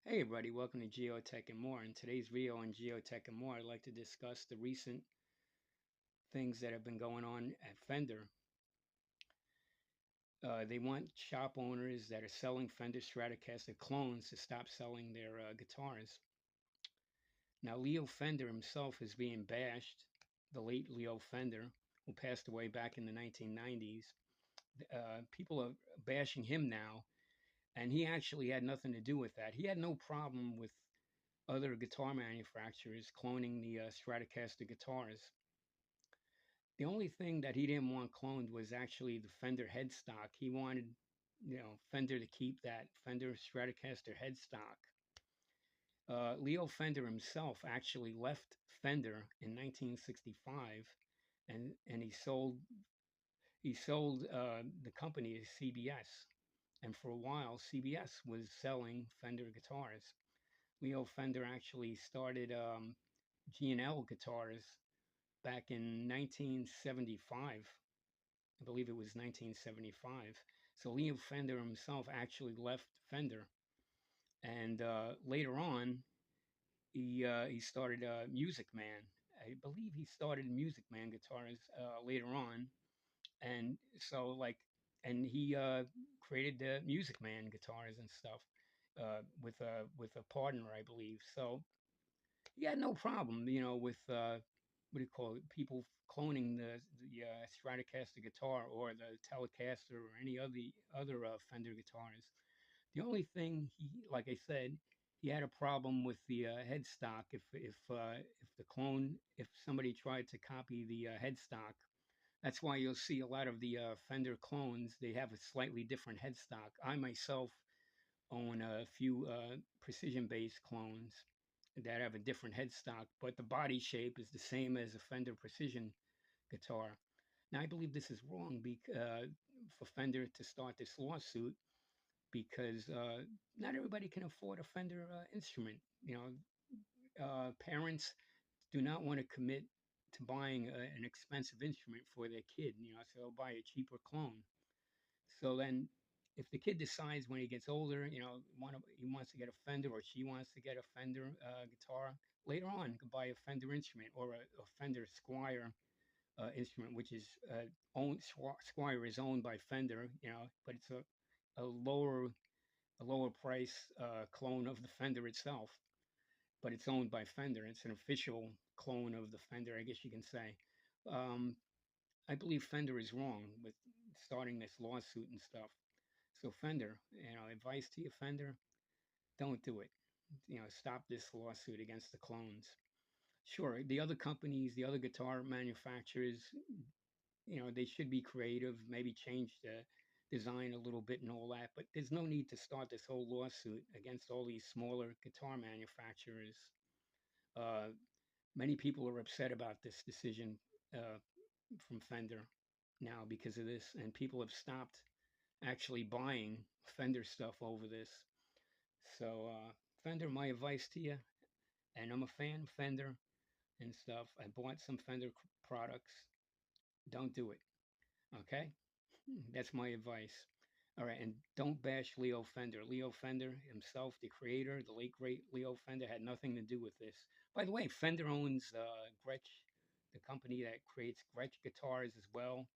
Hey everybody, welcome to Geotech and More. In today's video on Geotech and More, I'd like to discuss the recent things that have been going on at Fender. They want shop owners that are selling Fender Stratocaster clones to stop selling their guitars. Now, Leo Fender himself is being bashed, the late Leo Fender, who passed away back in the 1990s. People are bashing him now, and he actually had nothing to do with that. He had no problem with other guitar manufacturers cloning the Stratocaster guitars. The only thing that he didn't want cloned was actually the Fender headstock. He wanted, Fender to keep that Fender Stratocaster headstock. Leo Fender himself actually left Fender in 1965, and he sold the company to CBS. And for a while, CBS was selling Fender guitars. Leo Fender actually started G&L guitars back in 1975. I believe it was 1975. So Leo Fender himself actually left Fender, and later on, he started Music Man. I believe he started Music Man guitars later on, and so like, and he created the Music Man guitars and stuff with a partner, I believe. So he had no problem, with what do you call it? People cloning the Stratocaster guitar or the Telecaster or any other Fender guitars. The only thing like I said, he had a problem with the headstock. If the clone, if somebody tried to copy the headstock, that's why you'll see a lot of the Fender clones. They have a slightly different headstock. I myself own a few precision-based clones that have a different headstock, but the body shape is the same as a Fender Precision guitar. Now, I believe this is wrong for Fender to start this lawsuit because not everybody can afford a Fender instrument. Parents do not want to commit to buying an expensive instrument for their kid, so they'll buy a cheaper clone. So then, if the kid decides when he gets older, he wants to get a Fender or she wants to get a Fender guitar, later on, could buy a Fender instrument or a Fender Squire instrument, which is Squire is owned by Fender, but it's a lower price clone of the Fender itself, but it's owned by Fender. It's an official clone of the Fender, I guess you can say. Um, I believe Fender is wrong with starting this lawsuit and stuff. So Fender, advice to you, Fender, don't do it. Stop this lawsuit against the clones. Sure, the other companies, the other guitar manufacturers, they should be creative, maybe change the design a little bit and all that, but there's no need to start this whole lawsuit against all these smaller guitar manufacturers. Uh, Many people are upset about this decision uh, from Fender now because of this, and people have stopped actually buying Fender stuff over this. So, Fender, my advice to you, and I'm a fan of Fender and stuff. I bought some Fender products. Don't do it. Okay? That's my advice. All right, and don't bash Leo Fender. Leo Fender himself, the creator, the late great Leo Fender, had nothing to do with this. By the way, Fender owns Gretsch, the company that creates Gretsch guitars as well.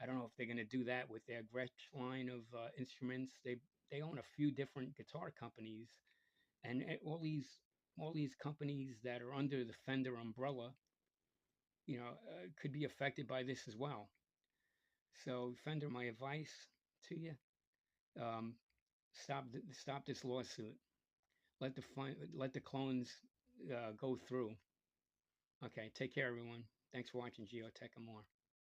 I don't know if they're going to do that with their Gretsch line of instruments. They own a few different guitar companies, and all these companies that are under the Fender umbrella, could be affected by this as well. So, Fender, my advice to you: um, stop this lawsuit. Let the clones go through. Okay, take care, everyone. Thanks for watching Geotech and More.